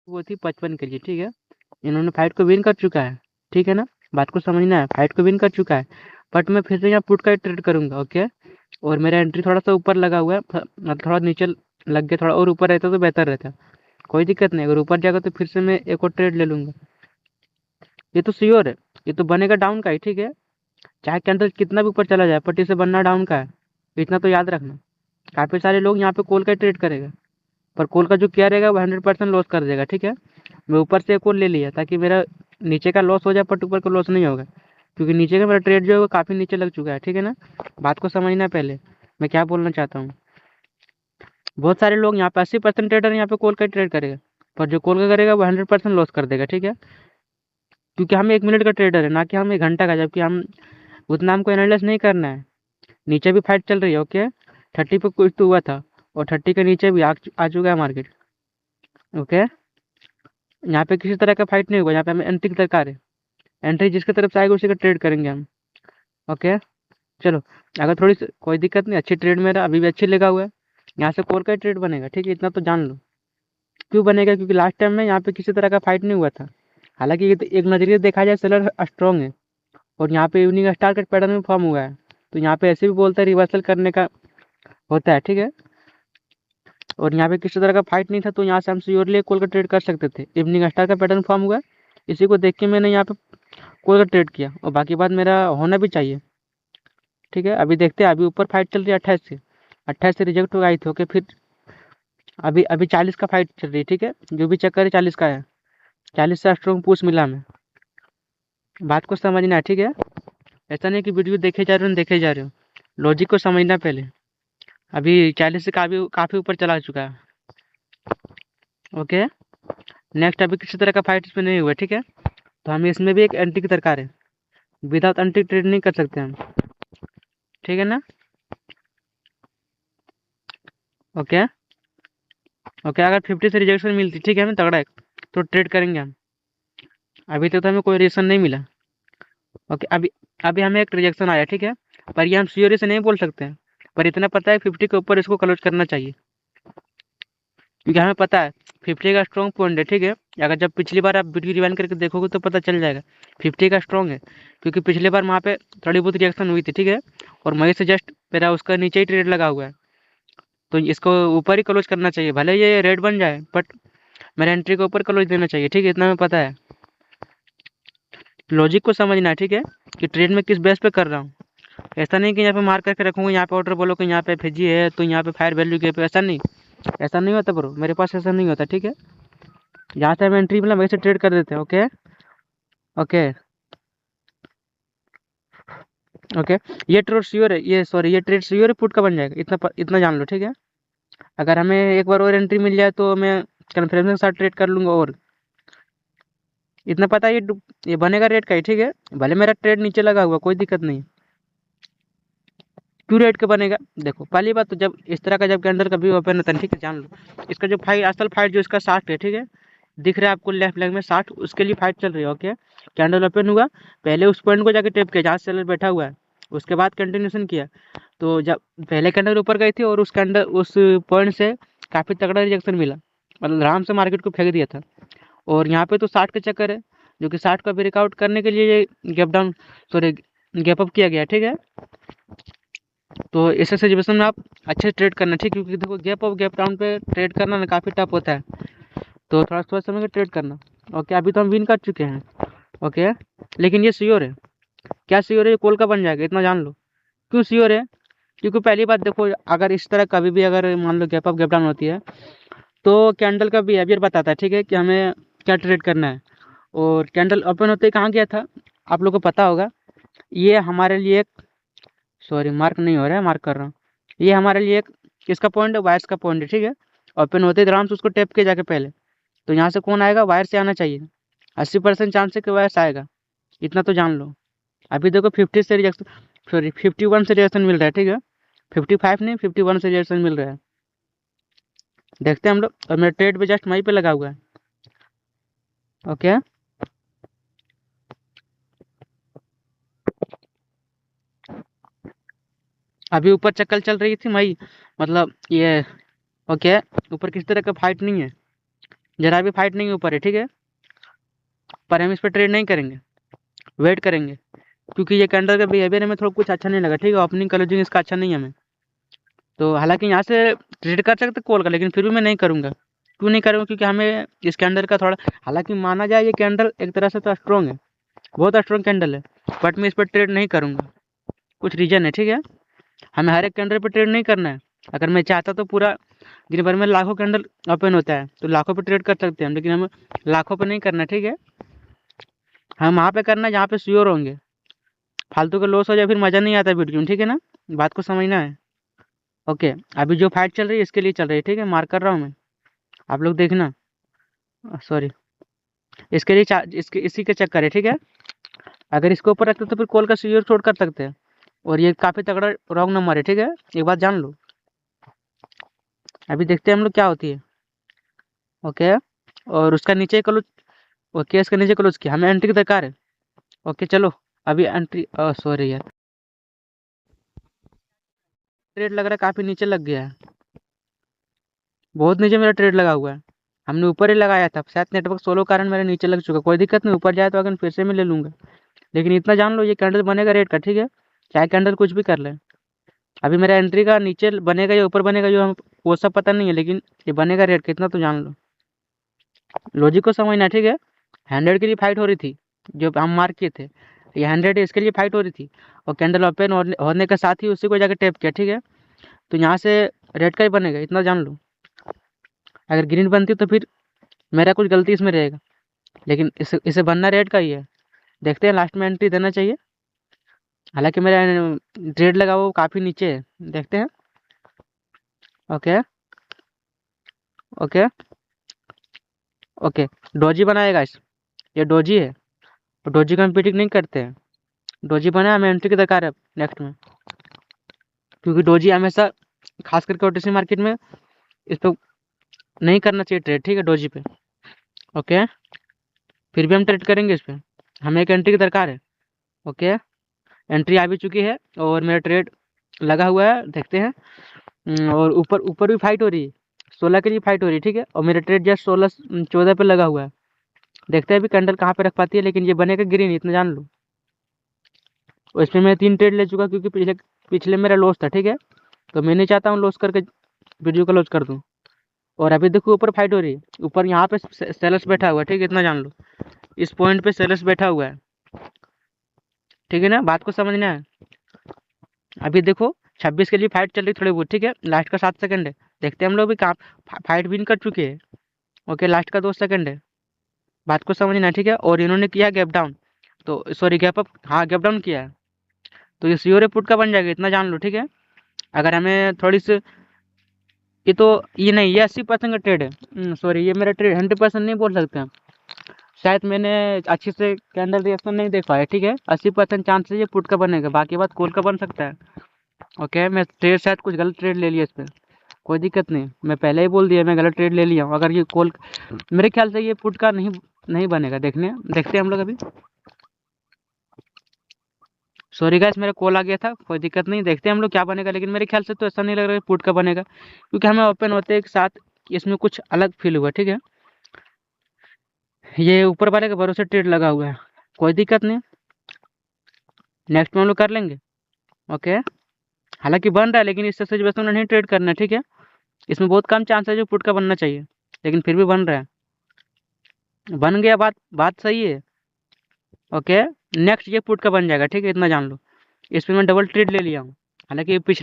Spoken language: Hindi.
वो थी 55 के जी, ठीक है। इन्होंने फाइट को विन कर चुका है, ठीक है ना। बात को समझना है, फाइट को विन कर चुका है। बट मैं फिर से यहाँ पुट का ट्रेड करूंगा, ओके। और मेरा एंट्री थोड़ा सा ऊपर लगा हुआ है, मतलब थोड़ा नीचे लग गया, थोड़ा और ऊपर रहता तो बेहतर रहता। कोई दिक्कत नहीं, अगर ऊपर जाएगा तो फिर से मैं एक और ट्रेड ले लूंगा। ये तो श्योर है, ये तो बनेगा डाउन का ही, ठीक है। चाहे कैंडल कितना भी ऊपर चला जाए, बट इसे बनना डाउन का है, इतना तो याद रखना। काफी सारे लोग यहाँ पे कॉल का ट्रेड करेगा, पर कॉल का जो क्या रहेगा वो 100% लॉस कर देगा, ठीक है। मैं ऊपर से एक और ले लिया ताकि मेरा नीचे का लॉस हो जाए, बट ऊपर का लॉस नहीं होगा, क्योंकि नीचे का मेरा ट्रेड जो है वो काफी नीचे लग चुका है, ठीक है ना। बात को समझना है पहले, मैं क्या बोलना चाहता हूँ। बहुत सारे लोग यहाँ पे 80% ट्रेडर यहाँ पे कॉल का ट्रेड करेगा, पर जो कॉल का करेगा वो 100% लॉस कर देगा, ठीक है। क्योंकि हम 1 मिनट का ट्रेडर है, ना कि हम 1 घंटा का, जबकि हम उतना हमको एनालाइज नहीं करना है। नीचे भी फाइट चल रही है, ओके। 30 पे कुछ तो हुआ था, और 30 के नीचे भी आ चुका है मार्केट, ओके। यहाँ पे किसी तरह का फाइट नहीं हुआ, यहाँ पे हमें एंट्री की दरकार है। एंट्री जिसकी तरफ से आएगी उसी का ट्रेड करेंगे हम, ओके। चलो, अगर थोड़ी सी कोई दिक्कत नहीं, अच्छी ट्रेड मेरा अभी भी अच्छी लगा हुआ है। यहाँ से कॉल का ट्रेड बनेगा, ठीक है, इतना तो जान लो। क्यों बनेगा? क्योंकि लास्ट टाइम में यहाँ पे किसी तरह का फाइट नहीं हुआ था। हालांकि ये तो एक नजरिए से देखा जाए सेलर स्ट्रॉन्ग है, और यहाँ पे इवनिंग स्टार का पैटर्न में फॉर्म हुआ है, तो यहाँ पे ऐसे भी बोलता है रिवर्सल करने का होता है, ठीक है। और यहाँ पे किसी तरह का फाइट नहीं था, तो यहाँ से हम श्योरली कॉल का ट्रेड कर सकते थे। इवनिंग स्टार का पैटर्न फॉर्म हुआ है, इसी को देख के मैंने यहाँ पे कॉल का ट्रेड किया, और बाकी बात मेरा होना भी चाहिए, ठीक है। अभी देखते हैं, अभी ऊपर फाइट चल रही है 28 से रिजेक्ट हो गई थी, ओके। फिर अभी अभी 40 का फाइट चल रही है, ठीक है। जो भी चक्कर है 40 का है, 40 से स्ट्रॉन्ग पुश मिला हमें। बात को समझना है, ठीक है। ऐसा नहीं कि वीडियो देखे जा रहे हो देखे जा रहे हो, लॉजिक को समझना पहले। अभी 40 से काफी काफी ऊपर चला चुका है, ओके। नेक्स्ट अभी किसी तरह का फाइट इसमें नहीं हुआ, ठीक है। तो हमें इसमें भी एक एंट्री की दरकार है, विदाउट एंट्री ट्रेड नहीं कर सकते हम, ठीक है ना। Okay, okay. अगर 50 से रिजेक्शन मिलती, ठीक है, हमें तगड़ा है, तो ट्रेड करेंगे हम। अभी तक तो हमें कोई रिजेक्शन नहीं मिला, ओके। अभी अभी हमें एक रिजेक्शन आया, ठीक है। पर ये हम श्योरी से नहीं बोल सकते हैं, पर इतना पता है 50 के ऊपर इसको क्लोज करना चाहिए, क्योंकि हमें पता है 50 का स्ट्रॉन्ग पॉइंट है, ठीक है। अगर जब पिछली बार आप वीडियो रिवाइंड करके देखोगे तो पता चल जाएगा 50 का स्ट्रॉन्ग है, क्योंकि पिछली बार वहाँ पे थोड़ी बहुत रिएक्शन हुई थी, ठीक है। और वहीं से जस्ट मेरा उसका नीचे ही ट्रेड लगा हुआ है, तो इसको ऊपर ही क्लोज करना चाहिए, भले ये रेड बन जाए, बट मेरा एंट्री के ऊपर क्लोज देना चाहिए, ठीक है। इतना हमें पता है, लॉजिक को समझना है, ठीक है, कि ट्रेड में किस बेस पे कर रहा हूँ। ऐसा नहीं कि यहाँ पे मार करके रखूंगा, यहाँ पे ऑर्डर बोलो कि यहाँ पे फिजी है तो यहाँ पे फायर वैल्यू के पे, ऐसा नहीं, ऐसा नहीं होता ब्रो, मेरे पास ऐसा नहीं होता, ठीक है। जहाँ से हमें एंट्री मिला वहीं से ट्रेड कर देते हैं, ओके, ओके, ओके। ये ट्रेड श्योर है, ये सॉरी, ये ट्रेड श्योर है पुट का बन जाएगा, इतना जान लो, ठीक है। अगर हमें एक बार और एंट्री मिल जाए तो मैं कन्फर्मेशन के साथ ट्रेड कर लूंगा, और इतना पता है ये बनेगा रेट का ही, ठीक है। भले मेरा ट्रेड नीचे लगा हुआ, कोई दिक्कत नहीं। क्यों रेट का बनेगा? देखो, पहली बात तो जब इस तरह का जब कैंडल का भी ओपन होता है, ठीक है, जान लो इसका जो फाइट, असल फाइट जो इसका 60 है, ठीक है। दिख रहा है आपको लेफ्ट लेग में 60, उसके लिए फाइट चल रही है, ओके। कैंडल ओपन हुआ, पहले उस पॉइंट को जाके टेप किया जहाँ सेलर बैठा हुआ है, उसके बाद कंटिन्यूशन किया। तो जब पहले कैंडल ऊपर गई थी और उस पॉइंट से काफी तगड़ा रिजेक्शन मिला, मतलब आराम से मार्केट को फेंक दिया था। और यहाँ पे तो 60 का चक्कर है, जो कि 60 का ब्रेकआउट करने के लिए ये gap down, sorry, gap up किया गया, ठीक है। तो इस सिचुएशन में आप अच्छे से ट्रेड करना, ठीक, क्योंकि देखो गैप अप गैप डाउन पे ट्रेड करना ना काफ़ी टफ होता है, तो थोड़ा सोच समझ के ट्रेड करना, ओके। अभी तो हम विन कर चुके हैं, ओके। लेकिन ये श्योर है, क्या श्योर है? ये कॉल का बन जाएगा, इतना जान लो। क्यों श्योर है? क्योंकि पहली बात देखो, अगर इस तरह कभी भी अगर मान लो गैप अप गैप डाउन होती है, तो कैंडल का बिहेवियर बताता है, ठीक है, कि हमें क्या ट्रेड करना है। और कैंडल ओपन होते ही कहाँ गया था, आप लोग को पता होगा। ये हमारे लिए एक, सॉरी मार्क नहीं हो रहा है, मार्क कर रहा हूँ। ये हमारे लिए एक किसका पॉइंट है? वायर्स का पॉइंट है, ठीक है। ओपन होते ही आराम से उसको टैप किया जाके पहले, तो यहाँ से कौन आएगा? वायर से आना चाहिए, 80% चांस है कि वायर से आएगा, इतना तो जान लो। अभी देखो 50 से रिजेक्शन, सॉरी 51 से रिजेक्शन मिल रहा है, ठीक है। 55 नहीं, 51 से रिजेक्शन मिल रहा है। देखते हैं हम लोग, और मेरा ट्रेड भी जस्ट वहीं पे लगा हुआ है, ओके। अभी ऊपर चक्कर चल रही थी मई, मतलब ये, ओके। ऊपर किस तरह का फाइट नहीं है, जरा भी फाइट नहीं ऊपर है, ठीक है, पर हम इस पर ट्रेड नहीं करेंगे, वेट करेंगे, क्योंकि ये कैंडल का बिहेवियर हमें थोड़ा कुछ अच्छा नहीं लगा, ठीक है, ओपनिंग क्लोजिंग इसका अच्छा नहीं है हमें। तो हालांकि यहाँ से ट्रेड कर सकते कॉल का, लेकिन फिर भी मैं नहीं करूँगा। क्यों नहीं करूँगा? क्योंकि हमें इस कैंडल का थोड़ा, हालांकि माना जाए ये कैंडल एक तरह से तो स्ट्रॉन्ग है, बहुत स्ट्रॉन्ग कैंडल है, बट मैं इस पर ट्रेड नहीं करूँगा। कुछ रीजन है, ठीक है, हमें हर एक कैंडल पर ट्रेड नहीं करना है। अगर मैं चाहता तो पूरा दिन भर में लाखों कैंडल ओपन होता है तो लाखों पे ट्रेड कर सकते हैं हम, लेकिन हमें लाखों पे नहीं करना, ठीक है, हम वहाँ पे करना है जहाँ पे श्योर होंगे। फालतू का लॉस हो जाए फिर मज़ा नहीं आता वीडियो में, ठीक है ना, बात को समझना है। ओके, अभी जो फाइट चल रही है इसके लिए चल रही है, ठीक है, मार्क कर रहा हूँ मैं, आप लोग देखना। सॉरी, इसके लिए इसके इसी के चक्कर है, ठीक है। अगर इसको ऊपर रखते तो फिर कॉल का श्योर शॉर्ट कर सकते हैं, और ये काफ़ी तगड़ा रॉन्ग नंबर है, ठीक है, एक बात जान लो। अभी देखते हैं हम लोग क्या होती है। ओके, और उसका नीचे क्लोज, ओके, इसका नीचे क्लोज किया, हमें एंट्री की दरकार है। ओके चलो, अभी एंट्री, सॉरी यार, ट्रेड लग रहा है काफ़ी नीचे लग गया है, बहुत नीचे मेरा ट्रेड लगा हुआ है। हमने ऊपर ही लगाया था, शायद नेटवर्क सोलो कारण मेरे नीचे लग चुका, कोई दिक्कत नहीं, ऊपर जाए तो अगर फिर से मैं ले लूँगा, लेकिन इतना जान लो ये कैंडल बनेगा रेट का, ठीक है, चाहे कैंडल कुछ भी कर ले। अभी मेरा एंट्री का नीचे बनेगा या ऊपर बनेगा जो हम, वो सब पता नहीं है, लेकिन ये बनेगा रेट कितना तो जान लो। लॉजिक को समझना, ठीक है, 100 के लिए फाइट हो रही थी, जो हम मार्क किए थे, ये 100 इसके लिए फाइट हो रही थी, और कैंडल ओपन होने के साथ ही उसी को जाकर टैप किया, ठीक है, तो यहाँ से रेड का ही बनेगा, इतना जान लो। अगर ग्रीन बनती तो फिर मेरा कुछ गलती इसमें रहेगा, लेकिन इसे बनना रेड का ही है। देखते हैं, लास्ट में एंट्री देना चाहिए, हालांकि मेरा ट्रेड लगा वो काफ़ी नीचे है, देखते हैं। ओके ओके ओके, डोजी बनाएगा इस, ये डोजी है, और डोजी का हम प्रिडिक्ट नहीं करते हैं, डोजी बना, हमें एंट्री की दरकार है नेक्स्ट में, क्योंकि डोजी हमेशा खास करके ओटीसी मार्केट में इस पर नहीं करना चाहिए ट्रेड, ठीक है, डोजी पे। ओके, फिर भी हम ट्रेड करेंगे इस पर, हमें एक एंट्री की दरकार है। ओके, एंट्री आ भी चुकी है और मेरा ट्रेड लगा हुआ है, देखते हैं। और ऊपर ऊपर भी फाइट हो रही है, 16 के लिए फाइट हो रही है, ठीक है, और मेरा ट्रेड जस्ट 14 पे लगा हुआ है। देखते हैं अभी कैंडल कहाँ पे रख पाती है, लेकिन ये बनेगा ग्रीन, इतना जान लो। और इसमें मैं 3 ट्रेड ले चुका, क्योंकि पिछले पिछले मेरा लॉस था, ठीक है, तो मैं नहीं चाहता हूँ लॉस करके वीडियो का लॉस कर दूँ। और अभी देखो ऊपर फाइट हो रही है, ऊपर यहाँ पे सेलर्स बैठा हुआ है, ठीक है, इतना जान लो, इस पॉइंट पे सेलर्स बैठा हुआ है, ठीक है ना, बात को समझना है। अभी देखो 26 के लिए फाइट चल रही थोड़ी बहुत, ठीक है, लास्ट का 7 सेकंड है, देखते हैं हम लोग भी कहाँ फाइट विन कर चुके हैं। ओके, लास्ट का 2 सेकंड है, बात को समझना है, ठीक है, और इन्होंने किया गैप डाउन, तो सॉरी गैप अप, हाँ गैप डाउन किया है, तो ये श्योर पुट का बन जाएगा, इतना जान लो, ठीक है। अगर हमें थोड़ी सी, ये तो ये नहीं, ये 80% का ट्रेड है, सॉरी ये मेरा ट्रेड 100% नहीं बोल सकते हम, शायद मैंने अच्छे से कैंडल रिएक्शन नहीं देख पाया, ठीक है, 80% चांस है ये पुट का बनेगा, बाकी बात कॉल का बन सकता है। ओके, मैं ट्रेड शायद कुछ गलत ट्रेड ले लिया इस पर, कोई दिक्कत नहीं, मैं पहले ही बोल दिया मैं गलत ट्रेड ले लिया हूँ। अगर ये कॉल, मेरे ख्याल से ये पुट का नहीं नहीं बनेगा, देखते हैं हम लोग अभी। सॉरी गाइस, मेरा कॉल आ गया था, कोई दिक्कत नहीं, देखते हैं हम लोग क्या बनेगा, लेकिन मेरे ख्याल से तो ऐसा नहीं लग रहा है पुट का बनेगा, क्योंकि हमें ओपन होते एक साथ इसमें कुछ अलग फील हुआ, ठीक है, ये ऊपर वाले के भरोसे ट्रेड लगा हुआ है, कोई दिक्कत नहीं, नेक्स्ट में हम लोग कर लेंगे। ओके, हालांकि बन रहा है, लेकिन इससे सिचुएशन में नहीं ट्रेड करना है, ठीक है, इसमें बहुत कम चांस है जो पुट का बनना चाहिए, लेकिन फिर भी बन रहा है, बन गया, बात बात सही है। ओके, नेक्स्ट ये पुट का बन जाएगा, ठीक है, इतना जान लो, इस पर मैं डबल ट्रेड ले लिया हूँ, हालांकि पिछले